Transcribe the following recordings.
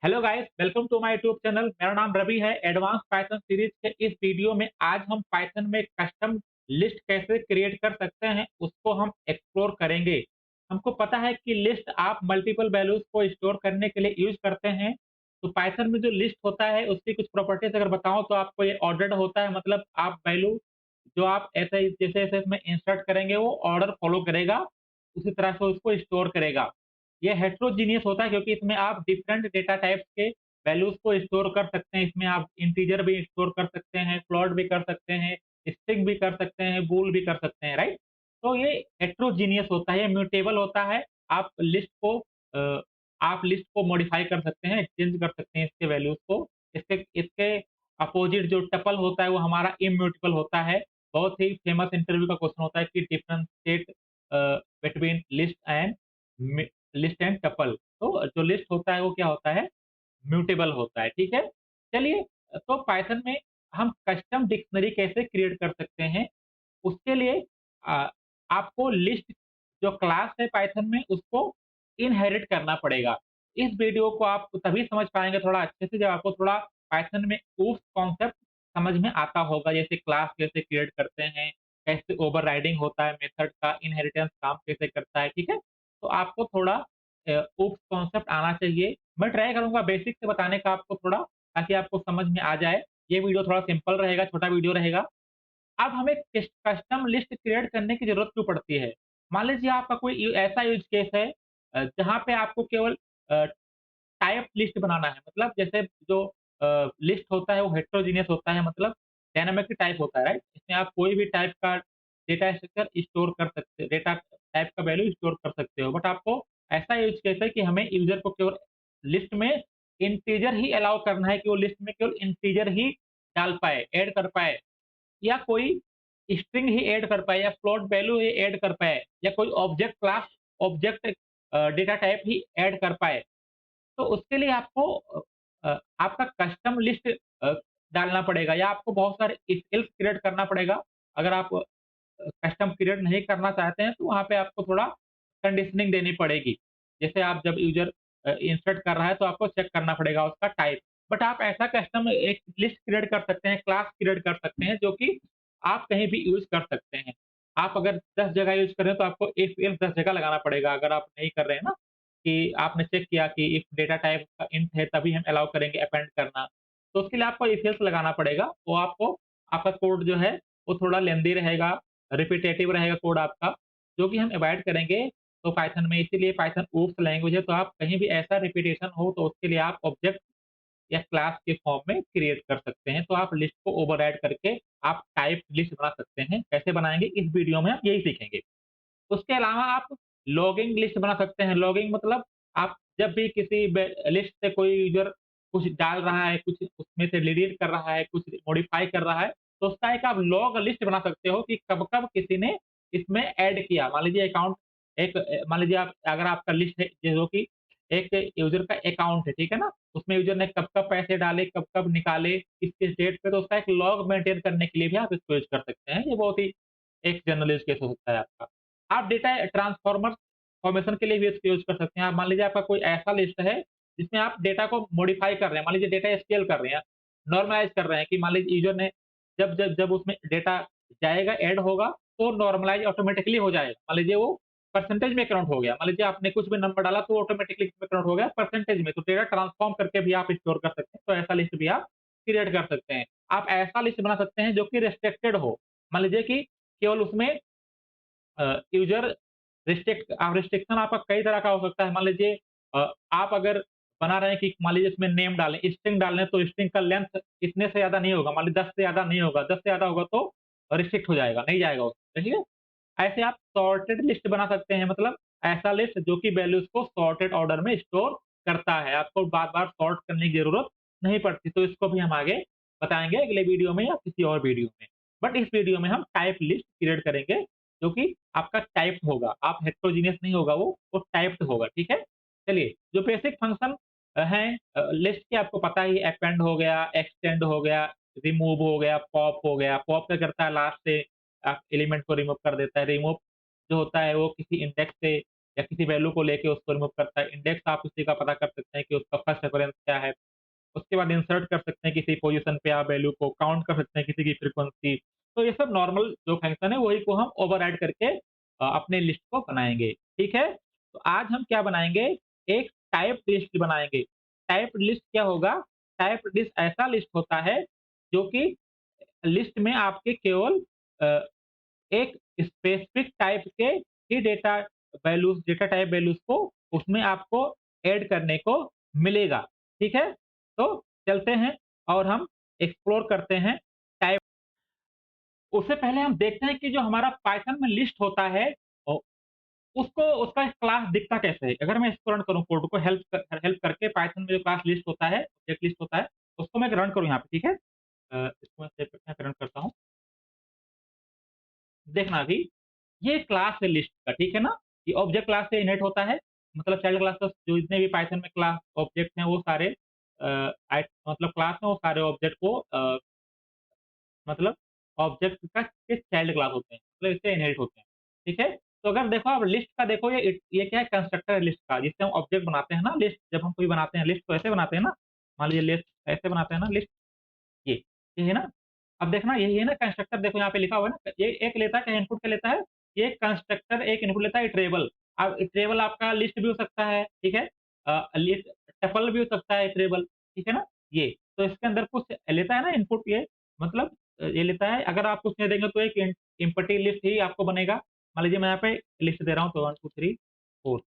Hello guys, welcome to my YouTube channel. मेरा नाम रवि है। एडवांस पाइथन सीरीज के इस वीडियो में आज हम पाइथन में कस्टम लिस्ट कैसे क्रिएट कर सकते हैं उसको हम एक्सप्लोर करेंगे। हमको पता है कि लिस्ट आप मल्टीपल वैल्यूज को स्टोर करने के लिए यूज करते हैं। तो पाइथन में जो लिस्ट होता है उसकी कुछ प्रॉपर्टीज अगर बताऊं तो आपको ये ऑर्डर्ड होता है, मतलब आप वैल्यू जो आप ऐसे जैसे जैसे इसमें इंसर्ट करेंगे वो ऑर्डर फॉलो करेगा, उसी तरह से उसको स्टोर करेगा। ये हेटेरोजीनियस होता है क्योंकि इसमें आप डिफरेंट डेटा टाइप्स के वैल्यूज को स्टोर कर सकते हैं। इसमें आप इंटीजर भी स्टोर कर सकते हैं, फ्लोट भी कर सकते हैं, स्ट्रिंग भी कर सकते हैं, बूल भी कर सकते हैं, राइट? तो ये हेटेरोजीनियस होता है, ये म्यूटेबल होता है। आप लिस्ट को अ, आप लिस्ट को मॉडिफाई कर सकते हैं, चेंज कर सकते हैं इसके वैल्यूज को। इसके इसके अपोजिट जो टपल होता है वो हमारा इम्यूटेबल होता है। बहुत ही फेमस इंटरव्यू का क्वेश्चन होता है कि differentiate between list and tuple. तो जो लिस्ट होता है वो क्या होता है, म्यूटेबल होता है, ठीक है। चलिए, तो पाइथन में हम कस्टम डिक्शनरी कैसे क्रिएट कर सकते हैं उसके लिए अ, आपको लिस्ट जो क्लास है पाइथन में उसको इनहेरिट करना पड़ेगा। इस वीडियो को आप तभी समझ पाएंगे थोड़ा अच्छे से जब आपको थोड़ा पाइथन में उस कॉन्सेप्ट समझ में आता होगा, जैसे क्लास कैसे क्रिएट करते हैं, कैसे ओवरराइडिंग होता है, मेथड का इनहेरिटेंस काम कैसे करता है, ठीक है। तो आपको थोड़ा उप कॉन्सेप्ट आना चाहिए। मैं ट्राई करूँगा बेसिक से बताने का आपको थोड़ा, ताकि आपको समझ में आ जाए। ये वीडियो थोड़ा सिंपल रहेगा, छोटा वीडियो रहेगा। अब हमें कस्टम लिस्ट क्रिएट करने की ज़रूरत क्यों पड़ती है? मान लीजिए आपका कोई ऐसा यूज़ केस है जहाँ पे आपको केवल अ, टाइप लिस्ट बनाना है। मतलब जैसे जो लिस्ट होता है वो हेटेरोजीनियस होता है, मतलब डायनामिक टाइप होता है, राइट? इसमें आप कोई भी टाइप का डेटा स्ट्रक्चर स्टोर कर सकते, डेटा टाइप का वैल्यू स्टोर कर सकते हो। बट आपको ऐसा यूज़ केस है कि हमें यूज़र को केवल लिस्ट में इंटीजर ही अलाउ करना है, कि वो लिस्ट में केवल इंटीजर ही डाल पाए, ऐड कर पाए, या कोई स्ट्रिंग ही ऐड कर पाए, या फ्लोट वैल्यू ही ऐड कर पाए, या कोई object class object data type ही ऐड कर पाए। तो उसके लिए आपको आपका कस्टम लिस्ट डालना पड़ेगा, या आपको बहुत सारे स्किल्स क्रिएट करना पड़ेगा। अगर आप कस्टम क्रिएट नहीं करना चाहते हैं तो वहाँ पे आपको थोड़ा कंडीशनिंग देनी पड़ेगी। जैसे आप जब यूज़र इंसर्ट कर रहा है तो आपको चेक करना पड़ेगा उसका टाइप। बट आप ऐसा कस्टम एक लिस्ट क्रिएट कर सकते हैं, क्लास क्रिएट कर सकते हैं जो कि आप कहीं भी यूज़ कर सकते हैं। आप अगर 10 जगह यूज़ कर रहे हैं तो आपको इफ एल्स 10 जगह लगाना पड़ेगा। अगर आप नहीं कर रहे हैं ना, कि आपने चेक किया कि इफ डेटा टाइप का इंट है तभी हम अलाउ करेंगे अपेंड करना। तो उसके लिए आपको इफ एल्स लगाना पड़ेगा। वो आपको आपका कोड जो है वो थोड़ा लेंदी रहेगा, रिपिटेटिव रहेगा कोड आपका, जो कि हम अवॉइड करेंगे। तो पाइथन में इसीलिए पाइथन ओप्स लैंग्वेज है, तो आप कहीं भी ऐसा रिपीटेशन हो तो उसके लिए आप ऑब्जेक्ट या क्लास के फॉर्म में क्रिएट कर सकते हैं। तो आप लिस्ट को ओवरराइड करके आप टाइप लिस्ट बना सकते हैं। कैसे बनाएँगे इस वीडियो में आप यही सीखेंगे। उसके अलावा आप लॉगिंग लिस्ट बना सकते हैं। लॉगिंग मतलब आप जब भी किसी लिस्ट से कोई यूज़र कुछ डाल रहा है, कुछ उसमें से डिलीट कर रहा है, कुछ मॉडिफ़ाई कर रहा है, तो उसका एक आप लॉग लिस्ट बना सकते हो कि कब-कब किसी ने इसमें ऐड किया। मान लीजिए अकाउंट मान लीजिए आप अगर आपका लिस्ट है जो कि एक यूज़र का अकाउंट है, ठीक है ना? उसमें यूज़र ने कब-कब पैसे डाले, कब-कब निकाले, किस-किस डेट पे, तो उसका एक लॉग मेंटेन करने के लिए भी आप इसको यूज़ कर सकते हैं। ये बहुत ही एक जनरल यूज़ केस हो सकता है आपका। आप डेटा ट्रांसफॉर्मर फॉर्मेशन के लिए भी इसको यूज़ कर सकते हैं। आप मान लीजिए आपका कोई ऐसा लिस्ट है, जिसमें आप डेटा को मॉडिफ़ाई कर रहे हैं, मान लीजिए डेटा स्केल कर रहे हैं, नॉर्मलाइज़ कर रहे हैं, कि मान लीजिए यूज़र ने जब उसमें डेटा जाएगा, ऐड होगा, तो नॉर्मलाइज़ ऑटोमैटिकली हो जाएगा। मान लीजिए वो परसेंटेज में काउंट हो गया। मान लीजिए आपने कुछ भी नंबर डाला तो ऑटोमैटिकली इसमें काउंट हो गया परसेंटेज में। तो डेटा ट्रांसफॉर्म करके भी आप स्टोर कर सकते हैं। तो ऐसा लिस्ट भी आप क्रिएट कर सकते हैं। आप ऐसा लिस्ट बना सकते हैं जो कि रिस्ट्रिक्टेड हो। मान लीजिए कि केवल उसमें यूज़र रिस्ट्रिक्शन आपका कई तरह का हो सकता है। मान लीजिए आप अगर बना रहे हैं कि मान लीजिए इसमें नेम डालें, स्ट्रिंग डालें, तो स्ट्रिंग का लेंथ इतने से ज़्यादा नहीं होगा। मान लीजिए 10 से ज़्यादा नहीं होगा, 10 से ज़्यादा होगा तो रिस्ट्रिक्ट हो जाएगा, नहीं जाएगा उसमें, ठीक है? ऐसे आप सॉर्टेड लिस्ट बना सकते हैं, मतलब ऐसा लिस्ट जो कि वैल्यूज़ को सॉर्टेड ऑर्डर में स्टोर करता है। आपको बार-बार सॉर्ट करने की ज़रूरत नहीं पड़ती। तो इसको भी हम आगे बताएँगे अगले वीडियो में या किसी और वीडियो में। बट इस वीडियो में हम टाइप लिस्ट क्रिएट करेंगे, जो कि आपका टाइप्ड होगा। आप हेटेरोजीनियस नहीं होगा वो टाइप्ड होगा, ठीक है? चलिए, जो बेसिक फंक्शन हैं लिस्ट के आपको पता ही, अपेंड हो गया, एक्सटेंड हो गया, रिमूव हो गया, पॉप हो गया। पॉप क्या करता है, लास्ट से आप एलिमेंट को रिमूव कर देता है। रिमूव जो होता है वो किसी इंडेक्स से या किसी वैल्यू को लेके उसको रिमूव करता है। इंडेक्स आप उसी का पता कर सकते हैं कि उसका फर्स्ट रेफरेंस क्या है। उसके बाद इंसर्ट कर सकते हैं किसी पोजीशन पे, आप वैल्यू को काउंट कर सकते हैं किसी की फ्रीक्वेंसी। तो ये सब नॉर्मल जो फंक्शन है वही को हम ओवरराइड करके अपने लिस्ट को बनाएँगे, ठीक है? तो आज हम क्या बनाएँगे, एक टाइप्ड लिस्ट बनाएँगे। टाइप्ड लिस्ट क्या होगा? टाइप्ड लिस्ट ऐसा लिस्ट होता है जो कि लिस्ट में आपके केवल अ, एक स्पेसिफिक टाइप के ही डेटा टाइप वैल्यूज़ को उसमें आपको ऐड करने को मिलेगा, ठीक है? तो चलते हैं और हम एक्सप्लोर करते हैं टाइप। उससे पहले हम देखते हैं कि जो हमारा पाइथन में लिस्ट होता है औ उसको उसका क्लास दिखता कैसे है? अगर मैं इसको रन करूँ कोड को हेल्प करके पाइथन में जो क्लास लिस्ट होता है, ऑब्जेक्ट लिस्ट होता है, उसको मैं रन करूँ यहाँ पे, ठीक है? इसको मैं सेव करके यहाँ पे रन करता हूँ। देखना अभी, ये क्लास है लिस्ट का, ठीक है ना? ये ऑब्जेक्ट क्लास से इनहेरिट होता है, मतलब चाइल्ड क्लास का जो जितने भी पाइथन में क्लास ऑब्जेक्ट हैं वो सारे मतलब क्लास में वो सारे ऑब्जेक्ट को मतलब ऑब्जेक्ट का के चाइल्ड क्लास होते हैं, मतलब इससे इनहेरिट होते हैं, ठीक है? तो अगर देखो आप लिस्ट का देखो ये क्या है, कंस्ट्रक्टर है लिस्ट का, जिससे हम ऑब्जेक्ट बनाते हैं ना लिस्ट, जब हम कोई बनाते हैं लिस्ट तो ऐसे बनाते हैं ना, मान लीजिए लिस्ट ऐसे बनाते हैं ना लिस्ट, ये है ना? अब देखना यही है ना कंस्ट्रक्टर, देखो यहाँ पे लिखा हुआ है ना, ये एक लेता है क्या इनपुट क्या लेता है? ये कंस्ट्रक्टर एक इनपुट लेता है ट्रेबल। अब ट्रेबल आपका लिस्ट भी हो सकता है, ठीक है? लिस्ट टपल भी हो सकता है ट्रेबल, ठीक है ना? ये, तो इसके अंदर कुछ लेता है ना इनपुट ये, मतलब ये लेता है, अगर आप कुछ नहीं देंगे तो एक एम्प्टी लिस्ट ही आपको बनेगा। मान लीजिए मैं यहाँ पे लिस्ट दे रहा हूँ तो 1 2 3 4,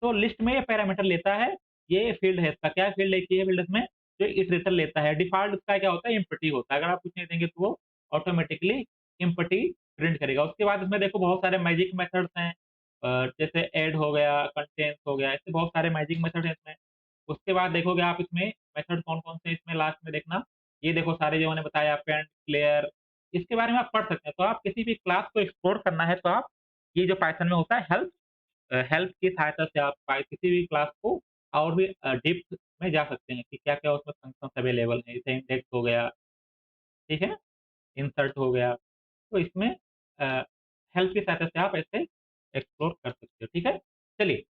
तो लिस्ट में ये पैरामीटर लेता है, ये फील्ड है इसका, क्या फील्ड है कि ये फील्ड इसमें जो इटरेटर लेता है, डिफ़ॉल्ट उसका क्या होता है एम्प्टी होता है, अगर आप कुछ नहीं देंगे तो वो ऑटोमैटिकली एम्प्टी प्रिंट करेगा। उसके बाद इसमें देखो बहुत सारे मैजिक मेथड्स हैं, जैसे ऐड हो गया, कंटेंट्स हो गया, ऐसे बहुत सारे मैजिक मेथड हैं इसमें। उसके बाद देखोगे आप इसमें मेथड कौन-कौन से इसमें लास्ट में देखना, ये देखो सारे जो मैंने बताया पेंट, क्लियर, इसके बारे में आप पढ़ सकते हैं। तो आप किसी भी क्लास को एक्सप्लोर करना है तो आप ये जो पाइथन में होता है हेल्प की सहायता से आप किसी भी क्लास को और भी डीप में जा सकते हैं कि क्या-क्या उसमें फंक्शंस अवेलेबल हैं। जैसे इंडेक्स हो गया, ठीक है ना? इंसर्ट हो गया, तो इसमें अ, हेल्प की सहायता से आप ऐसे एक्सप्लोर कर सकते हो, ठीक है? चलिए,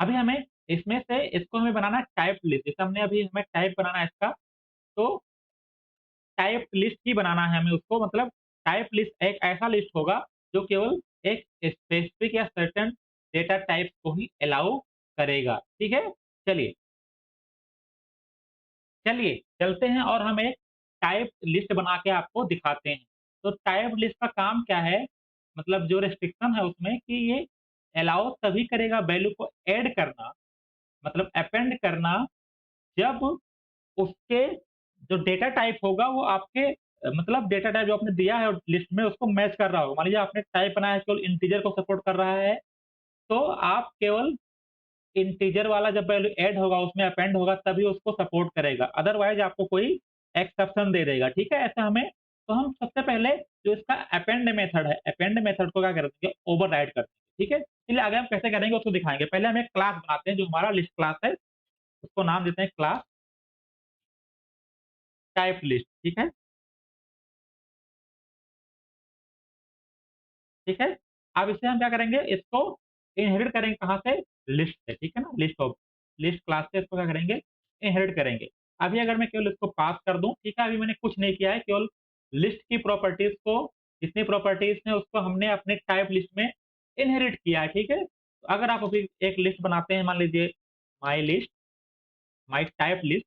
अभी हमें इसमें से इसको हमें बनाना है टाइप लिस्ट, जैसे हमने अभी हमें टाइप बनाना है इसका, तो टाइप लिस्ट ही बनाना है हमें उसको, मतलब टाइप लिस्ट एक ऐसा लिस्ट होगा जो केवल एक स्पेसिफिक या सर्टेन डेटा टाइप्स को ही अलाउ करेगा, ठीक है? चलिए, चलिए चलते हैं और हम एक टाइप लिस्ट बना के आपको दिखाते हैं। तो टाइप लिस्ट का काम क्या है? मतलब जो रिस्ट्रिक्शन है उसमें कि ये अलाउ तभी करेगा वैल्यू को ऐड करना, मतलब अपेंड करना, जब उसके जो डेटा टाइप होगा वो आपके मतलब डेटा टाइप जो आपने दिया है लिस्ट में उसको मैच कर रहा हो। मान लीजिए आपने टाइप बनाया है केवल इंटीजर को सपोर्ट कर रहा है, तो आप केवल इंटीजर वाला जब वैल्यू ऐड होगा उसमें अपेंड होगा तभी उसको सपोर्ट करेगा, अदरवाइज़ आपको कोई एक्सेप्शन दे देगा, ठीक है? ऐसे हमें, तो हम सबसे पहले जो इसका अपेंड मेथड है, अपेंड मेथड को क्या कर देंगे ओवरराइड कर देंगे, ठीक है? चलिए आगे हम कैसे करेंगे उसको दिखाएँगे। पहले हम एक क्लास बनाते हैं जो हमारा लिस्ट क्लास है, उसको नाम देते हैं क्लास टाइप लिस्ट, ठीक है? ठीक है? अब इससे हम क्या करेंगे, इसको इनहेरिट करेंगे कहाँ से? लिस्ट से, ठीक है ना? लिस्ट क्लास से इसको क्या करेंगे? इनहेरिट करेंगे। अभी अगर मैं केवल इसको पास कर दूँ, ठीक है? अभी मैंने कुछ नहीं किया है, केवल लिस्ट की प्रॉपर्टीज़ को, जितनी प्रॉपर्टीज़ हैं उसको हमने अपने टाइप लिस्ट में इनहेरिट किया है, ठीक है? तो अगर आप अभी एक लिस्ट बनाते हैं, मान लीजिए my list, my type list,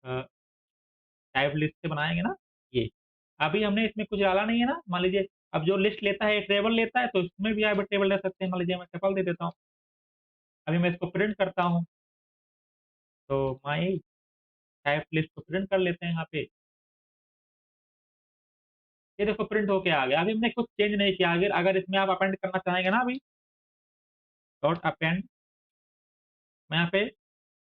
a type list से बनाएँगे ना, ये। अभी हमने इसमें कुछ डाला नहीं है ना, मान लीजिए अब जो लिस्ट लेता है, टेबल लेता है, तो इसमें भी आप टेबल ले सकते हैं। मान लीजिए मैं टपल दे देता हूँ। अभी मैं इसको प्रिंट करता हूँ, तो माई टाइप लिस्ट को प्रिंट कर लेते हैं यहाँ पे। ये देखो प्रिंट होके आ गया। अभी हमने कुछ चेंज नहीं किया। अगर अगर इसमें आप अपेंड करना चाहेंगे ना अभी, डॉट अपेंड, मैं यहाँ पे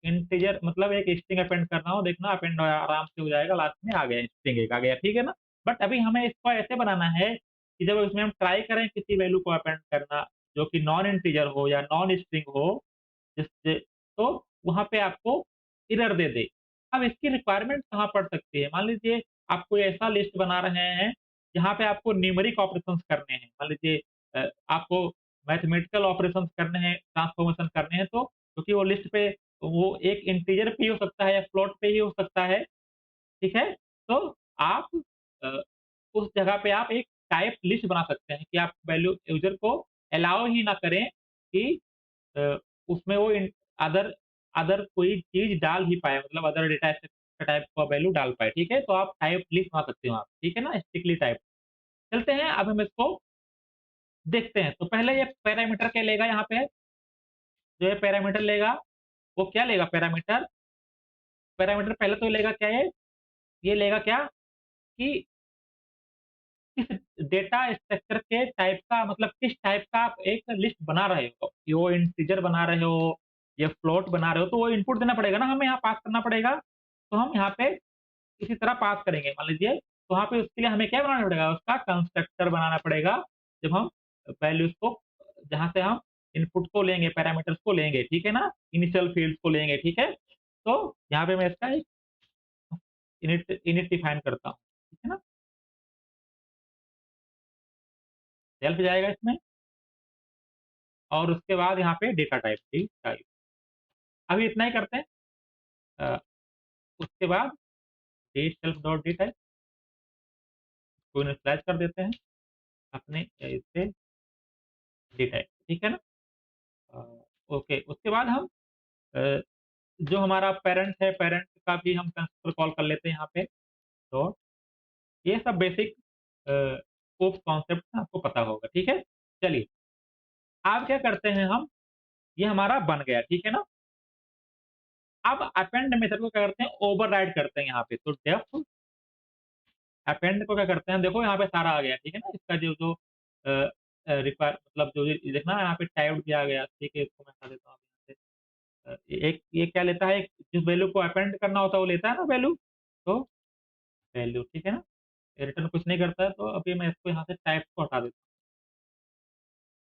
इंटीजर मतलब एक स्ट्रिंग अपेंड कर रहा हूँ, देखना अपेंड आराम से हो जाएगा, लास्ट में आ गया स्ट्रिंग एक आ गया, ठीक है ना? बट अभी हमें इसको ऐसे बनाना है कि जब इसमें हम ट्राई करें किसी वैल्यू को अपेंड करना, जो कि नॉन इंटीजर हो या नॉन स्ट्रिंग हो, जिससे तो वहाँ पे आपको एरर दे दे। अब इसकी रिक्वायरमेंट कहाँ पड़ सकती है? मान लीजिए आप कोई ऐसा लिस्ट बना रहे हैं, जहाँ पे आपको न्यूमेरिक ऑपरेशंस करने हैं। मान लीजिए आपको मैथमेटिकल ऑपरेशंस करने हैं, ट्रांसफॉर्मेशन करने हैं, तो क्योंकि वो लिस्ट पे वो एक इंटीजर पे ही हो सकता है या फ्लोट पे ही हो सकता है, ठीक है? तो आप अ, उस जगह पे आप एक टाइप लिस्ट बना सकते हैं कि आप वैल्यू यूज़र को अलाउ ही ना करें कि अ, उसमें वो अदर अदर कोई चीज़ डाल ही पाए, मतलब अदर डेटा का टाइप का वैल्यू डाल पाए, ठीक है? तो आप टाइप लिस्ट बना सकते हो आप, ठीक है ना? Strictly type. चलते हैं, अब हम इसको देखते हैं। तो पहले ये पैरामीटर क्या लेगा यहाँ पे, जो ये पैरामीटर लेगा, वो क्या लेगा पैरामीटर? पैरामीटर पहले तो लेगा क्या ये लेगा क्या कि किस डेटा स्ट्रक्चर के टाइप का, मतलब किस टाइप का आप एक लिस्ट बना रहे हो, कि वो इंटीजर बना रहे हो या फ्लोट बना रहे हो, तो वो इनपुट देना पड़ेगा ना, हमें यहाँ पास करना पड़ेगा। तो हम यहाँ पे इसी तरह पास करेंगे, मान लीजिए, तो वहाँ पे उसके लिए हमें क्या बनाना पड़ेगा, उसका कंस्ट्रक्टर बनाना पड़ेगा। जब हम वैल्यूज को, जहाँ से हम इनपुट को लेंगे, पैरामीटर्स को लेंगे, ठीक है ना, इनिशियल फील्ड्स को लेंगे, ठीक है। तो यहाँ पे मैं इसका एक इनिट इनिट डिफाइन करता हूँ, ठीक है ना, सेल्फ जाएगा इसमें, और उसके बाद यहाँ पे डेटा टाइप, ठीक टाइप, अभी इतना ही करते हैं। अ, उसके बाद date self dot D type को इनिशियलाइज कर देते हैं अपने इससे डी टाइप, ठीक है ना। ओके, उसके बाद हम अ, जो हमारा पेरेंट है, पेरेंट का भी हम कंस्ट्रक्टर कॉल कर लेते हैं यहाँ पे। तो ये सब बेसिक ओप कॉन्सेप्ट आपको पता होगा, ठीक है। चलिए, अब क्या करते हैं हम, ये हमारा बन गया, ठीक है ना। अब अपेंड मेथड को क्या करते हैं, ओवरराइड करते हैं यहाँ पे। तो डेफ अपेंड को क्या करते हैं, देखो यहाँ पे सारा आ गया, ठीक है ना, इसका जो जो रिक्वायर, मतलब जो देखना यहाँ पे टाइप्ड भी आ गया, ठीक है, इसको मैं हटा देता हूँ यहाँ से। एक ये क्या लेता है, जिस वैल्यू को अपेंड करना होता है वो लेता है ना वैल्यू, तो वैल्यू, ठीक है ना, रिटर्न कुछ नहीं करता है। तो अभी मैं इसको यहाँ से टाइप को हटा देता हूँ।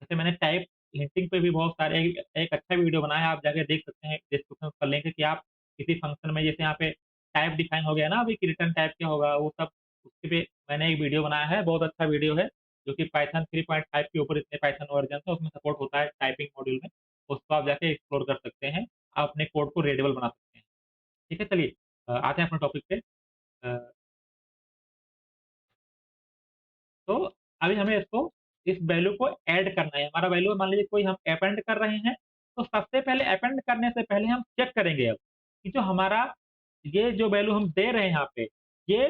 जैसे मैंने टाइप हिंटिंग पे भी बहुत सारे एक अच्छा वीडियो बनाया है, आप जाके देख सकते हैं, डिस्क्रिप्शन का लिंक है, कि आप किसी फंक्शन में, जैसे यहाँ पे टाइप डिफाइन हो गया ना अभी, कि रिटर्न टाइप क्या होगा वो सब, उसके पे मैंने एक वीडियो बनाया है, बहुत अच्छा वीडियो है, जो कि पाइथन 3.5 के ऊपर इतने पाइथन वर्जन है, उसमें सपोर्ट होता है टाइपिंग मॉड्यूल में, उसको आप जाके एक्सप्लोर कर सकते हैं, आप अपने कोड को रीडेबल बना सकते हैं, ठीक है। चलिए, आते हैं अपने टॉपिक पे। अ, तो अभी हमें इसको, इस वैल्यू को ऐड करना है, हमारा वैल्यू मान लीजिए कोई हम अपेंड कर रहे हैं, तो सबसे पहले अपेंड करने से पहले हम चेक करेंगे अब कि जो हमारा ये जो वैल्यू हम दे रहे हैं यहाँ पे, ये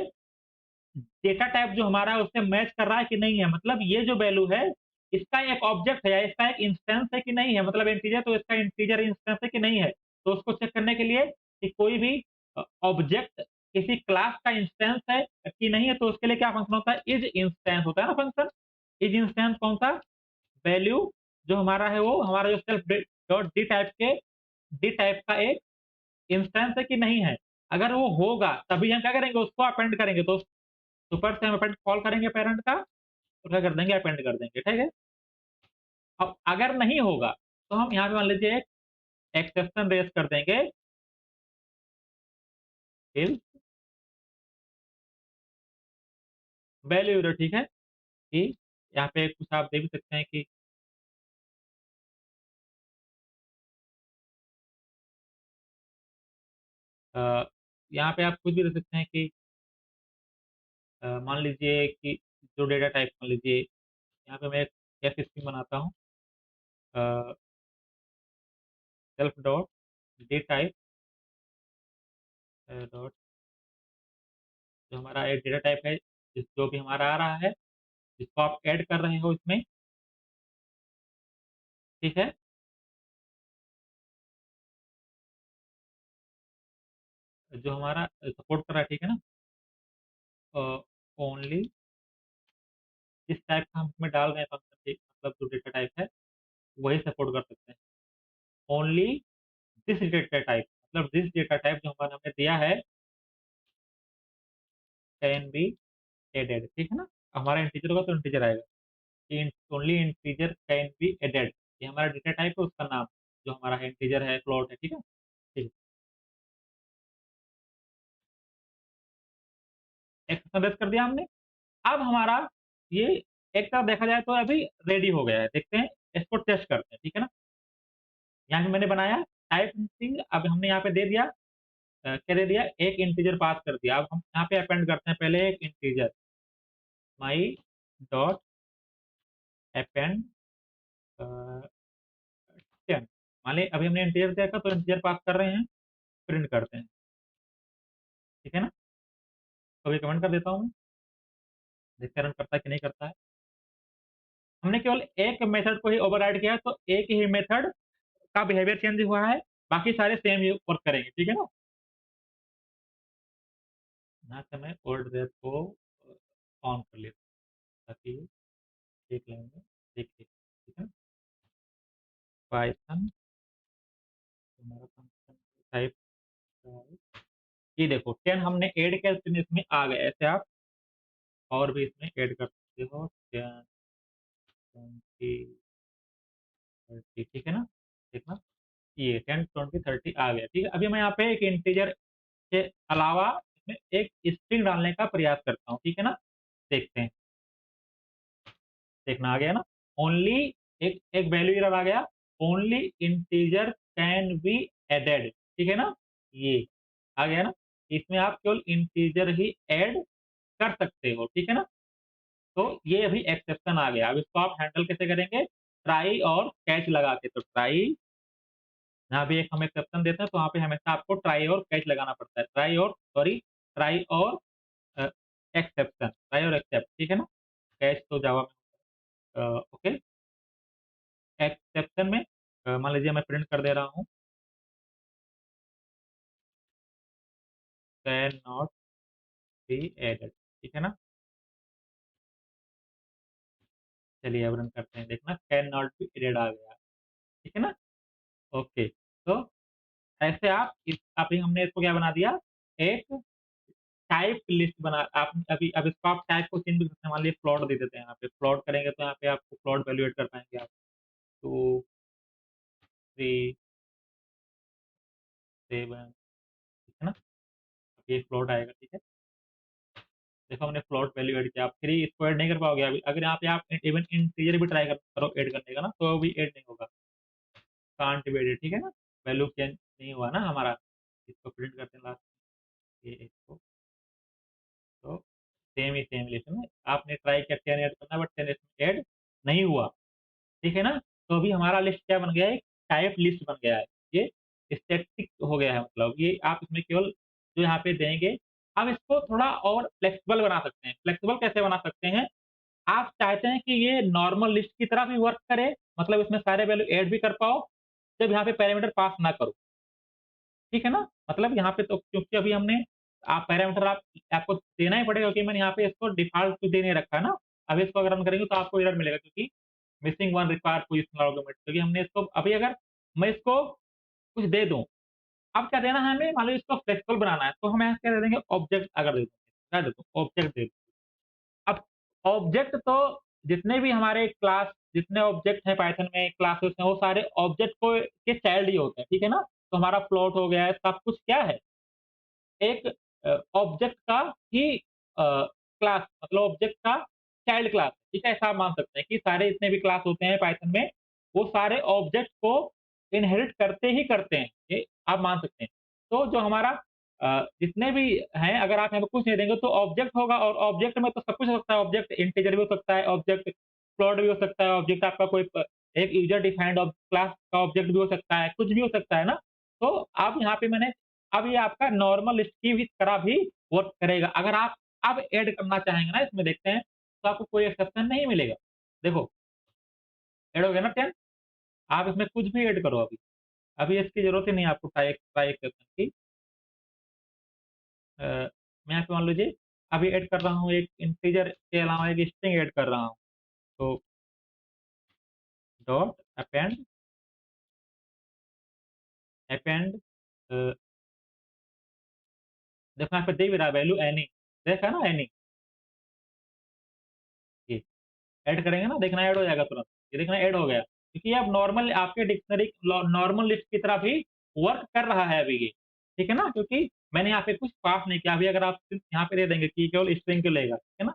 डेटा टाइप जो हमारा है उससे मैच कर रहा है कि नहीं है, मतलब ये जो वैल्यू है, इसका एक ऑब्जेक्ट है या इसका एक इंस्टेंस है कि नहीं है, मतलब इंटीजर, तो इसका इंटीजर इंस्टेंस है कि नहीं है। तो उसको चेक करने के लिए कि कोई भी ऑब्जेक्ट किसी क्लास का इंस्टेंस है कि नहीं है, तो उसके लिए क्या फंक्शन होता है, इज इंस्टेंस होता है ना फंक्शन। इज इंस्टेंस कौन सा, वैल्यू जो हमारा है, वो हमारा जो सेल्फ डॉट डी टाइप के डी टाइप का एक इंस्टेंस है कि नहीं है। अगर वो होगा तभी हम क्या करेंगे, उसको अपेंड करेंगे। तो सुपर से हम अपेंड कॉल करेंगे पेरेंट का, तो क्या कर देंगे, अपेंड कर देंगे, ठीक है। अब अगर नहीं होगा, तो हम यहाँ पे मान लीजिए एक एक्सेप्शन रेज कर देंगे, इफ वैल्यू यूजर, ठीक है, कि यहाँ पे कुछ आप दे भी सकते हैं कि अ, यहाँ पे आप कुछ भी दे सकते हैं कि मान लीजिए कि जो डेटा टाइप, मान लीजिए यहाँ पे मैं एक एफ स्ट्रिंग बनाता हूँ, self dot D type dot, जो हमारा एक डेटा टाइप है, जो भी हमारा आ रहा है, जिसको आप ऐड कर रहे हो इसमें, ठीक है, जो हमारा सपोर्ट कर रहा है, ठीक है ना, ओनली जिस टाइप का हम इसमें डाल रहे हैं फंक्शन, मतलब जो डेटा टाइप है वही सपोर्ट कर सकते हैं। ओनली दिस डेटा टाइप, मतलब दिस डेटा टाइप जो हमारा हमने दिया है, कैन बी एडेड, ठीक है ना, हमारा इंटीजर होगा तो इंटीजर आएगा, only integer can be added, ये हमारा डेटा टाइप है, उसका नाम जो हमारा है इंटीजर है, फ्लोट है, ठीक है, ठीक है, एक्सेप्शन रेज कर दिया हमने। अब हमारा ये एक तरफ देखा जाए तो अभी रेडी हो गया है, देखते हैं इसको टेस्ट करते हैं, ठीक है ना? यहाँ पे मैंने बनाया टाइप स्ट्रिंग, अब हमने यहाँ पे दे दिया क्या दे दिया, एक इंटीजर पास कर दिया। अब हम यहाँ पे अपेंड करते हैं पहले एक इंटीजर, माई डॉट अपेंड 10। मान ली अभी हमने इंटीजर देखा तो इंटीजर पास कर रहे हैं, प्रिंट करते हैं, ठीक है ना? तो अभी कमेंट कर देता हूँ मैं, देखते हैं रन करता है कि नहीं करता है। हमने केवल एक मेथड को ही ओवरराइड किया है, तो एक ही मेथड का बिहेवियर चेंज हुआ है, बाकी सारे सेम ही वर्क करेंगे, ठीक है ना? यहाँ से मैं ओल्ड वेब को ऑन कर लेता हूँ ताकि ये देख लेंगे, देखिए, ठीक है ना? पाइथन हमारा फंक्शन टाइप, ये देखो 10 हमने ऐड किया तो इसमें आ गए, ऐसे आप और भी इसमें ऐड कर सकते हो, 10 20 30, ठीक है ना? देखना, ये 10 20 30 आ गया, ठीक है। अभी मैं यहाँ पे एक इंटीजर के अलावा इसमें एक स्ट्रिंग डालने का प्रयास करता हूँ, ठीक है ना? देखते हैं, देखना आ गया ना, ओनली एक एक वैल्यू एरर आ गया, only integer can be added, ठीक है ना? ये आ गया ना, इसमें आप केवल इंटीजर ही ऐड कर सकते हो, ठीक है ना? तो ये अभी एक्सेप्शन आ गया, अब इसको आप हैंडल कैसे करेंगे, ट्राई और कैच लगा के, तो ट्राई, यहाँ भी एक हम एक्सेप्शन देते हैं तो वहाँ पे हमेशा आपको ट्राई और कैच लगाना पड़ता है, ट्राई और सॉरी, ट्राई और एक्सेप्शन, ट्राई और एक्सेप्ट, ठीक है ना? कैच तो जावा में ओके, एक्सेप्शन में मान लीजिए मैं प्रिंट कर दे रहा हूँ, कैन नॉट बी एडेड, ठीक है ना? चलिए अब रन करते हैं, देखना कैन नॉट बी एडेड आ गया, ठीक है ना? ओके, तो ऐसे आप इस अभी हमने इसको क्या बना दिया, एक टाइप लिस्ट बना, आप अभी अब इसको आप टाइप को चेंज भी कर सकते हैं, मान लीजिए फ्लोट दे देते हैं, यहाँ पे फ्लोट करेंगे तो यहाँ पे आपको फ्लोट वैल्यूएट कर पाएंगे आप, 2 3 7, ठीक है ना? अब ये फ्लोट आएगा, ठीक है? देखो हमने फ्लोट वैल्यू ऐड किया, आप 3 इसको ऐड नहीं कर पाओगे अभी, अगर यहाँ पे आप इवन इंटीजर भी ट्राई करो ऐड करने का ना, तो भी ऐड नहीं होगा, कांट बी एडेड, ठीक है ना? वैल्यू चेंज नहीं हुआ ना हमारा, इसको प्रिंट करते हैं लास्ट, ये इसको, तो सेम ही सेम रिलेशन है, आपने ट्राई किया 10 ऐड करना, बट 10 इसमें ऐड नहीं हुआ, ठीक है ना? तो अभी हमारा लिस्ट क्या बन गया है, टाइप लिस्ट बन गया है, ये स्टैटिक हो गया है, मतलब ये आप इसमें केवल जो यहाँ पे देंगे, आप इसको थोड़ा और फ्लेक्सिबल बना सकते हैं। फ्लेक्सिबल कैसे बना सकते हैं, आप चाहते हैं कि ये नॉर्मल लिस्ट की तरह भी वर्क करे, मतलब इसमें सारे वैल्यू ऐड भी कर पाओ, जब यहाँ पे पैरामीटर पास ना करो, ठीक है ना? मतलब यहाँ पे तो क्योंकि अभी हमने आप पैरामीटर आपको देना ही पड़ेगा, क्योंकि मैंने यहाँ पे इसको डिफ़ॉल्ट तो दे नहीं रखा है ना। अब इसको अगर रन करेंगे तो आपको एरर मिलेगा, क्योंकि missing one required positional argument, क्योंकि हमने इसको अभी अगर मैं इसको कुछ दे दूँ, अब क्या देना है हमें, मान लो इसको फ्लेक्सिबल बनाना है, तो हम यहाँ क्या दे देंगे, ऑब्जेक्ट अगर दे दूँ, क्या दे दूँ? ऑब्जेक्ट दे दूँ। अब ऑब्जेक्ट तो जितने भी हमारे क्लास, जितने ऑब्जेक्ट हैं पाइथन में, क्लासेस हैं, वो सारे ऑब्जेक्ट को के चाइल्ड ही होते हैं, ठीक है ना? तो हमारा फ्लोट हो गया है, सब कुछ क्या है, एक ऑब्जेक्ट का ही क्लास, मतलब ऑब्जेक्ट का चाइल्ड क्लास, ठीक है? ऐसा आप मान सकते हैं कि सारे जितने भी क्लास होते हैं पाइथन में, वो सारे ऑब्जेक्ट को इनहेरिट करते ही करते हैं, ये आप मान सकते हैं। तो जो हमारा जितने भी हैं, अगर आप यहाँ पे कुछ नहीं देंगे तो ऑब्जेक्ट होगा, और ऑब्जेक्ट में तो सब कुछ हो सकता है, ऑब्जेक्ट इंटीजर भी हो सकता है, ऑब्जेक्ट फ्लोट भी हो सकता है, ऑब्जेक्ट आपका कोई एक यूजर डिफाइंड क्लास का ऑब्जेक्ट भी हो सकता है, कुछ भी हो सकता है ना? तो अब यहाँ पे मैंने, अब ये आपका नॉर्मल लिस्ट की भी तरह भी वर्क करेगा। अगर आप अब ऐड करना चाहेंगे ना इसमें, देखते हैं, तो आपको कोई एक्सेप्शन नहीं मिलेगा। देखो, ऐड हो गया ना 10, आप इसमें कुछ भी ऐड करो अभी। अभी इसकी ज़रूरत ही नहीं है आपको ट्राई ट्राई एक्सेप्शन की। मैं यहाँ पे मान लीजिए अभी ऐड कर रहा हूँ, एक इंटीजर के अलावा एक स्ट्रिंग ऐड कर रहा हूँ। तो डॉट अपेंड अपेंड देखो यहाँ पे दे भी रहा है वैल्यू एनी, देखा ना एनी, ये ऐड करेंगे ना, देखना ऐड हो जाएगा तुरंत, ये देखना ऐड हो गया, क्योंकि अब नॉर्मल आपके डिक्शनरी नॉर्मल लिस्ट की तरह भी वर्क कर रहा है अभी ये, ठीक है ना? क्योंकि मैंने यहाँ पे कुछ पास नहीं किया, अभी अगर आप सिर्फ यहाँ पे दे देंगे कि केवल स्ट्रिंग को लेगा, ठीक है ना?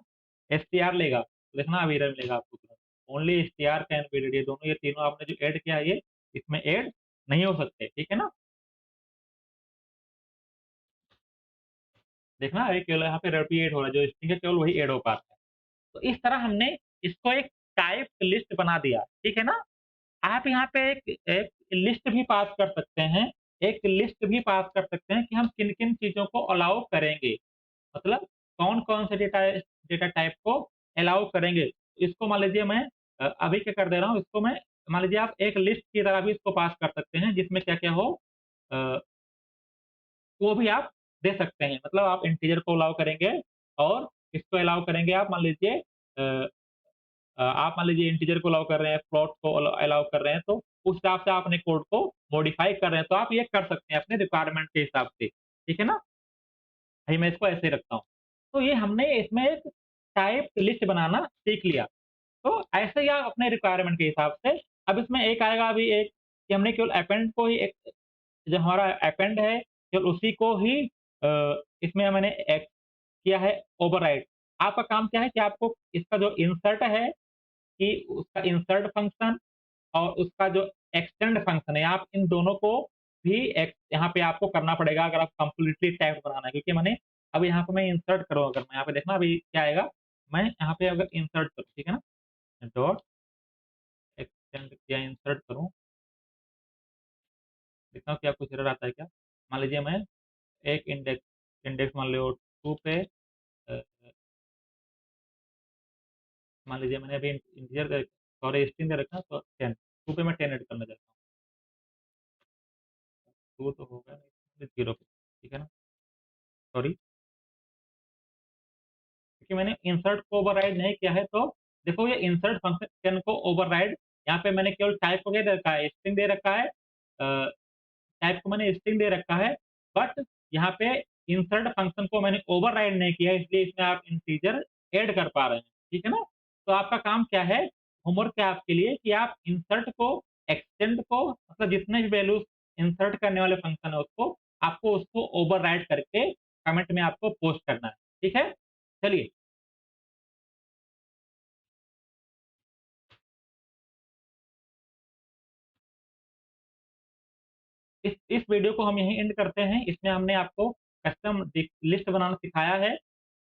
एसटीआर लेगा, देखना अब एरर मिलेगा आपको तुरंत। Only str can be added, ये दोनों, ये तीनों आपने जो ऐड किया है ये इसमें ऐड नहीं हो सकते, ठीक है ना। देखना ये केवल यहाँ पे रेपिएट हो रहा है, जो स्ट्रिंग है केवल वही ऐड हो पाता है। तो इस तरह हमने इसको एक टाइप लिस्ट बना दिया, ठीक है ना। आप यहाँ पे एक एक लिस्ट भी पास कर सकते हैं, एक लिस्ट भी पास कर सकते हैं कि हम किन-किन चीज़ों को अलाउ करेंगे। मतलब कौन-कौन से डेटा टाइप को अलाउ करेंगे। इसको मान लीजिए मैं अभी क्या कर दे रहा हूँ, इसको मैं मान लीजिए आप एक लिस्ट की तरह भी इसको पास कर सकते हैं, जिसमें क्या-क्या हो अ, वो भी आप दे सकते हैं। मतलब आप इंटीजर को अलाउ करेंगे और इसको अलाउ करेंगे आप मान लीजिए आप मान लीजिए इंटीजर को अलाउ कर रहे हैं, फ्लोट को अलाउ कर रहे हैं, तो उस हिसाब से आप अपने कोड को मॉडिफाई कर रहे हैं, तो आप ये कर सकते हैं अपने रिक्वायरमेंट के हिसाब से, ठीक है ना? अभी मैं इसको ऐसे रखता हूँ। तो ये हमने इसमें एक टाइप लिस्ट बनाना सीख लिया। तो ऐसे ही आप अपने रिक्वायरमेंट के हिसाब से अब इसमें एक आएगा अभी एक कि हमने केवल अपेंड को ही एक जो हमारा अपेंड है केवल उसी को ही इसमें मैंने एक किया है ओवरराइड। आपका काम क्या है कि आपको इसका जो इंसर्ट है कि उसका इंसर्ट फंक्शन और उसका जो एक्सटेंड फंक्शन है, आप इन दोनों को भी एक यहाँ पे आपको करना पड़ेगा अगर आप कंप्लीटली टैग बनाना है। क्योंकि मैंने अब यहाँ पे मैं इंसर्ट करूँ अगर मैं यहाँ पे देखना अभी क्या आएगा, मैं यहाँ पे अगर इंसर्ट करूँ, ठीक है ना? डॉट एक्सटेंड या इंसर्ट करूँ, देखता हूँ क्या कुछ एरर आता है क्या? मान लीजिए मैं एक इंडेक्स इंडेक्स मान लो 2 पे अ, मान लीजिए मैंने अभी इंटीजर सॉरी स्ट्रिंग दे रखा है तो 10 2 पे मैं 10 ऐड करना चाहता हूँ। 2 तो होगा नहीं 0 पे, ठीक है ना? सॉरी क्योंकि मैंने इंसर्ट को ओवरराइड नहीं किया है, तो देखो ये इंसर्ट फंक्शन को ओवरराइड यहाँ पे मैंने केवल टाइप को क्या दे रखा है, स्ट्रिंग दे रखा है। टाइप को मैंने स्ट्रिंग दे रखा है, बट यहाँ पे इंसर्ट फंक्शन को मैंने ओवरराइड नहीं किया है, इसलिए इसमें आप इंटीजर ऐड कर पा रहे हैं, ठीक है ना। तो आपका काम क्या है, होमवर्क है आपके लिए कि आप इंसर्ट को, एक्सटेंड को, मतलब जितने भी वैल्यूज इंसर्ट करने वाले फंक्शन है उसको, आपको उसको ओवरराइड करके कमेंट में आपको पोस्ट करना है, ठीक है। चलिए, इस वीडियो को हम यहीं एंड करते हैं। इसमें हमने आपको कस्टम लिस्ट बनाना सिखाया है।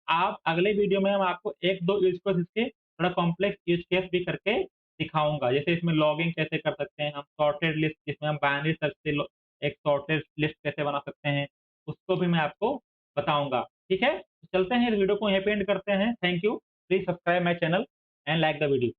आप अगले वीडियो में हम आपको 1-2 यूज़ केस इसके थोड़ा कॉम्प्लेक्स यूज़ केस भी करके दिखाऊँगा। जैसे इसमें लॉगिंग कैसे कर सकते हैं हम, सॉर्टेड लिस्ट जिसमें हम बाइनरी सर्च से एक सॉर्टेड लिस्ट कैसे बना सकते हैं, उसको भी मैं आपको बताऊँगा। ठीक है? तो चलते हैं, इस वीडियो को यहीं पे एंड करते हैं। Thank you. Please subscribe my channel and like the video.